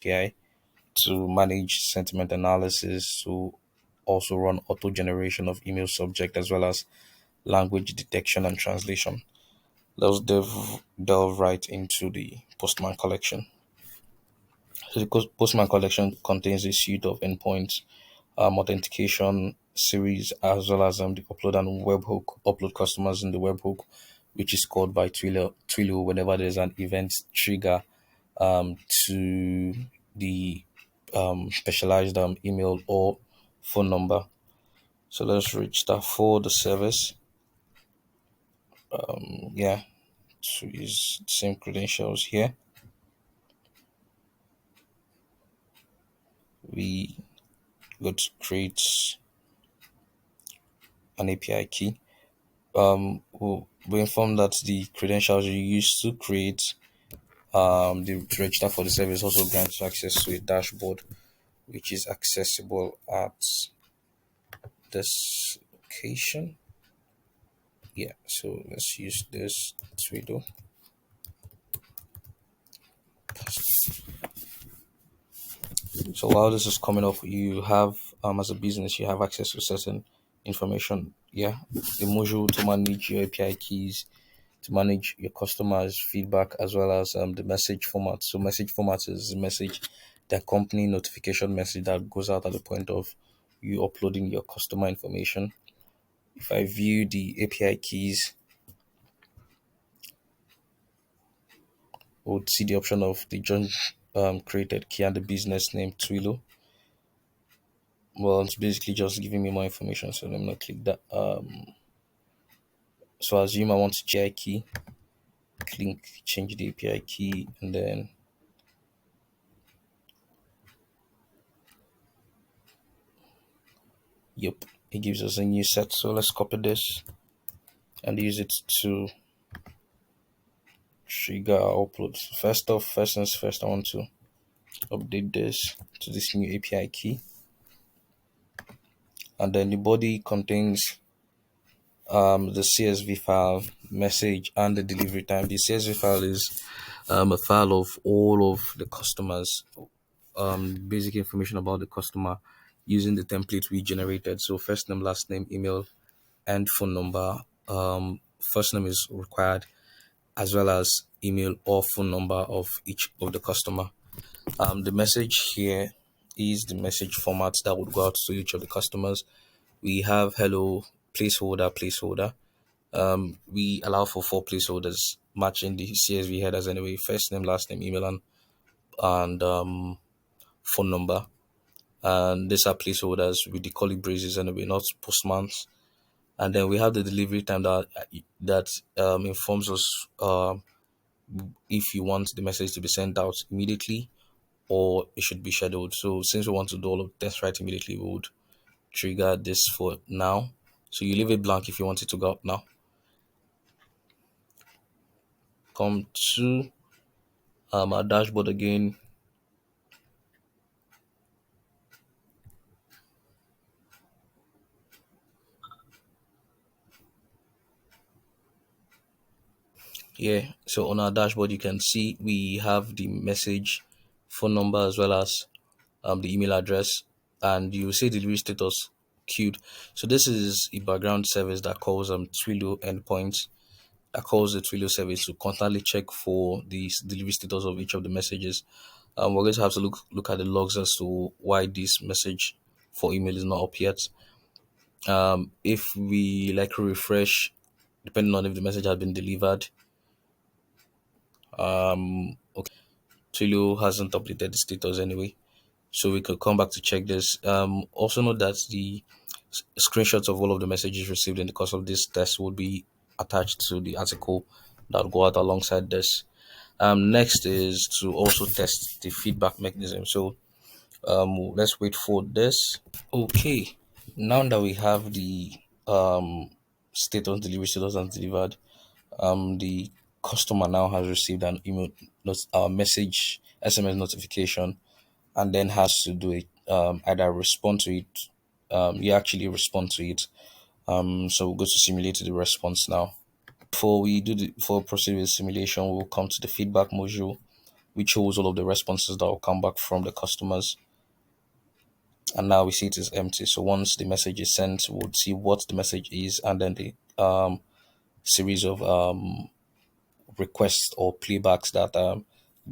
API to manage sentiment analysis, to also run auto generation of email subject as well as language detection and translation. Let's delve right into the Postman collection. So the Postman collection contains a suite of endpoints, authentication series, as well as the upload and webhook upload customers in the webhook, which is called by Twilio whenever there's an event trigger to the specialized email or phone number. So let's reach that for the service. Yeah, to use same credentials here. We go to create an API key. We inform that the credentials you use to create to register for the service also grants you access to a dashboard which is accessible at this location. Yeah, so let's use this Twilio. So while this is coming up, you have as a business you have access to certain information. Yeah, the module to manage your API keys, to manage your customers' feedback, as well as the message format. So message format is the message, the company notification message that goes out at the point of you uploading your customer information. If I view the API keys, we'll see the option of the joint created key and the business name Twilio. Well, it's basically just giving me more information. So let me not click that. So I assume I want to API key. Click change the API key, and then yep, it gives us a new set. So let's copy this and use it to trigger our uploads. First things first, I want to update this to this new API key, and then the body contains the CSV file, message, and the delivery time. The CSV file is a file of all of the customers, basic information about the customer using the template we generated. So first name, last name, email, and phone number. First name is required, as well as email or phone number of each of the customer. The message here is the message format that would go out to each of the customers. We have hello, placeholder. We allow for 4 placeholders matching the CSV headers anyway. First name, last name, email, and phone number. And these are placeholders with the curly braces anyway, not postmans. And then we have the delivery time that informs us if you want the message to be sent out immediately or it should be scheduled. So since we want to do all of this right immediately, we would trigger this for now. So you leave it blank if you want it to go up now. Come to our dashboard again. Yeah, so on our dashboard you can see we have the message, phone number, as well as the email address, and you see delivery status queued. So this is a background service that calls Twilio endpoints, that calls the Twilio service to constantly check for the delivery status of each of the messages. We're going to have to look at the logs as to why this message for email is not up yet. If we like to refresh, depending on if the message has been delivered, okay, Twilio hasn't updated the status anyway, so we could come back to check this. Also note that the screenshots of all of the messages received in the course of this test will be attached to the article that will go out alongside this. Next is to also test the feedback mechanism. So let's wait for this. Okay, now that we have the status, delivery status and delivered, the customer now has received an email message, SMS notification, and then has to do it, either respond to it. You actually respond to it. So we'll go to simulate the response now. Before proceed with simulation, we'll come to the feedback module. which shows all of the responses that will come back from the customers. And now we see it is empty. So once the message is sent, we'll see what the message is, and then the series of requests or playbacks that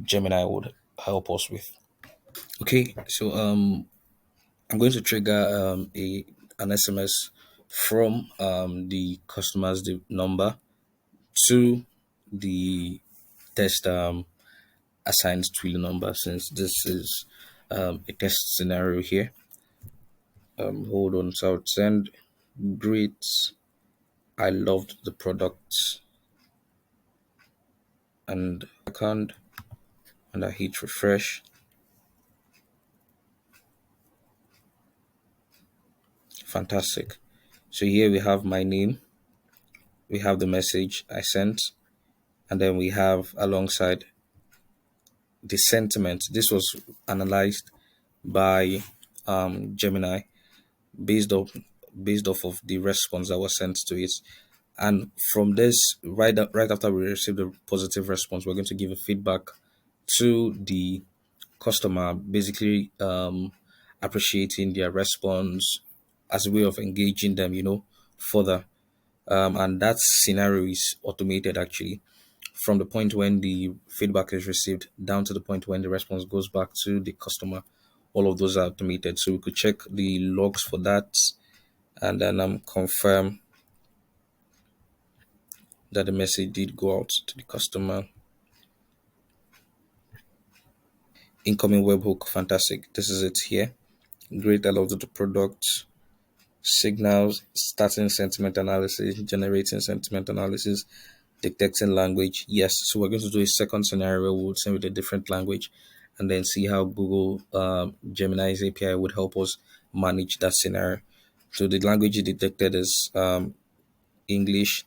Gemini would help us with. Okay, so I'm going to trigger a an SMS from the customer's number to the test assigned Twilio number, since this is a test scenario here. Hold on, so I would send great. I loved the product, and second, and I hit refresh. Fantastic. So here we have my name, we have the message I sent, and then we have alongside the sentiment. This was analyzed by Gemini based off of the response that was sent to it. And from this, right after we receive the positive response, we're going to give a feedback to the customer, basically appreciating their response as a way of engaging them, further. And that scenario is automated actually, from the point when the feedback is received down to the point when the response goes back to the customer. All of those are automated. So we could check the logs for that, and then confirm that the message did go out to the customer. Incoming webhook, fantastic. This is it here. Great, I love the product. Signals, starting sentiment analysis, generating sentiment analysis, detecting language. Yes, so we're going to do a second scenario. We'll send with a different language, and then see how Google Gemini's API would help us manage that scenario. So the language detected is English.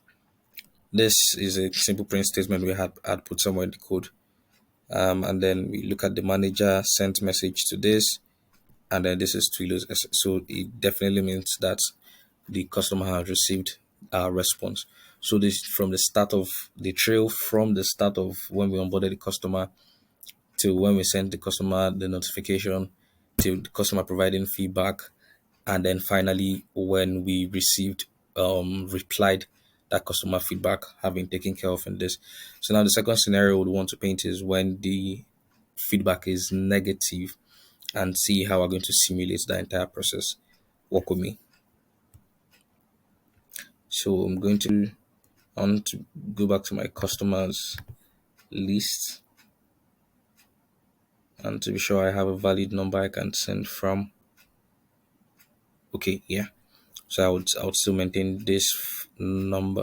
This is a simple print statement we had put somewhere in the code. And then we look at the manager sent message to this, and then this is Twilio's. So it definitely means that the customer has received our response. So this from the start of the trail, from the start of when we onboarded the customer to when we sent the customer the notification, to the customer providing feedback, and then finally when we received replied that customer feedback having taken care of in this. So now the second scenario we would want to paint is when the feedback is negative, and see how we're going to simulate the entire process. Work with me. So I'm going to I want to go back to my customers list, and to be sure I have a valid number I can send from. Okay, yeah. So I would still maintain this number,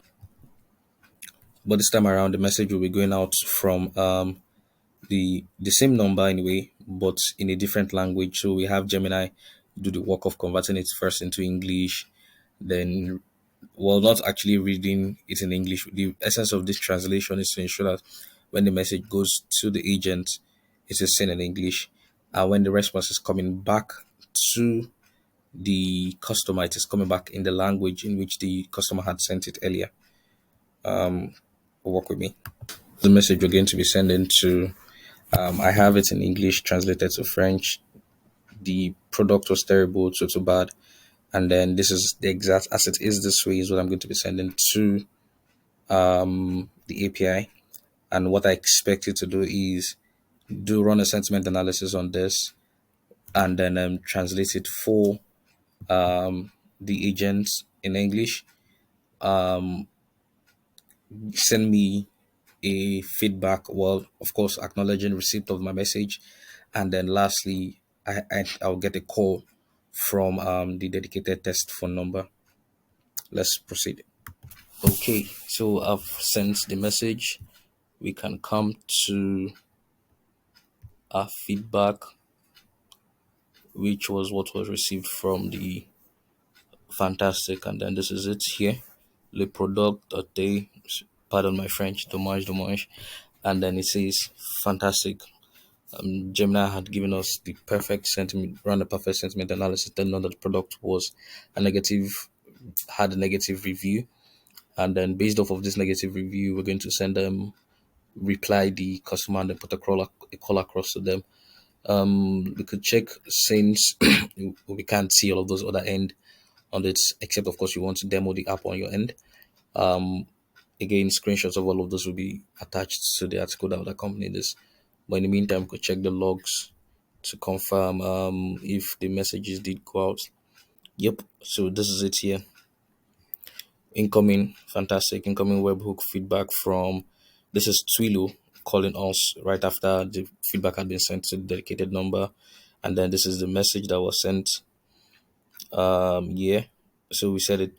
but this time around the message will be going out from the same number anyway, but in a different language. So we have Gemini do the work of converting it first into English, then, well, not actually reading it in English. The essence of this translation is to ensure that when the message goes to the agent, it is sent in English, and when the response is coming back to the customer, it is coming back in the language in which the customer had sent it earlier. Work with me. The message we're going to be sending to, I have it in English translated to French. The product was terrible, so bad. And then this is the exact as it is this way is what I'm going to be sending to the API. And what I expect it to do is do run a sentiment analysis on this, and then translate it for the agents in English. Send me a feedback, well, of course, acknowledging receipt of my message. And then lastly, I'll get a call from the dedicated test phone number. Let's proceed. Okay, so I've sent the message. We can come to our feedback, which was what was received from the fantastic, and then this is it here. Le product that they, pardon my French, dommage, and then it says fantastic. Gemini had given us the perfect sentiment, run a perfect sentiment analysis, then know that the product was a negative, had a negative review, and then based off of this negative review, we're going to send them reply the customer and then put a call across to them. We could check since we can't see all of those other end on it, except of course you want to demo the app on your end. Um, Again, screenshots of all of those will be attached to the article that would accompany this. But in the meantime, we could check the logs to confirm if the messages did go out. Yep. So this is it here. Incoming, fantastic. Incoming webhook feedback from, this is Twilio calling us right after the feedback had been sent to the dedicated number. And then this is the message that was sent. Yeah. So we said it,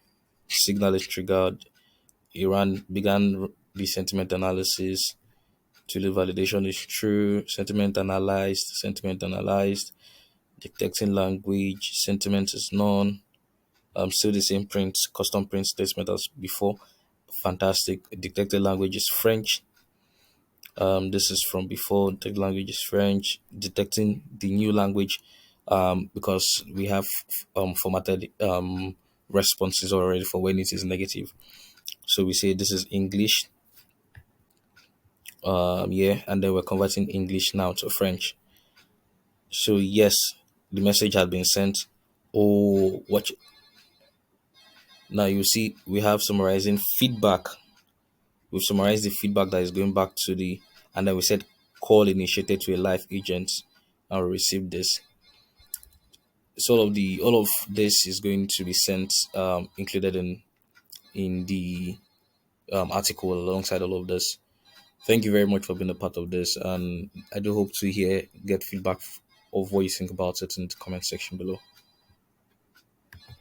signal is triggered. Iran began the sentiment analysis. Twilio validation is true. Sentiment analyzed. Detecting language. Sentiment is none. Still the same print, custom print statement as before. Fantastic. Detected language is French. This is from before. Detected language is French. Detecting the new language, because we have formatted responses already for when it is negative. So we say this is English. Yeah, and then we're converting English now to French. So yes, the message had been sent. Oh, what? Now you see, we have summarizing feedback. We've summarized the feedback that is going back to the, and then we said call initiated to a live agent, and we received this. So all of this is going to be sent, included in the article alongside all of this. Thank you very much for being a part of this, and I do hope to get feedback of what you think about it in the comment section below.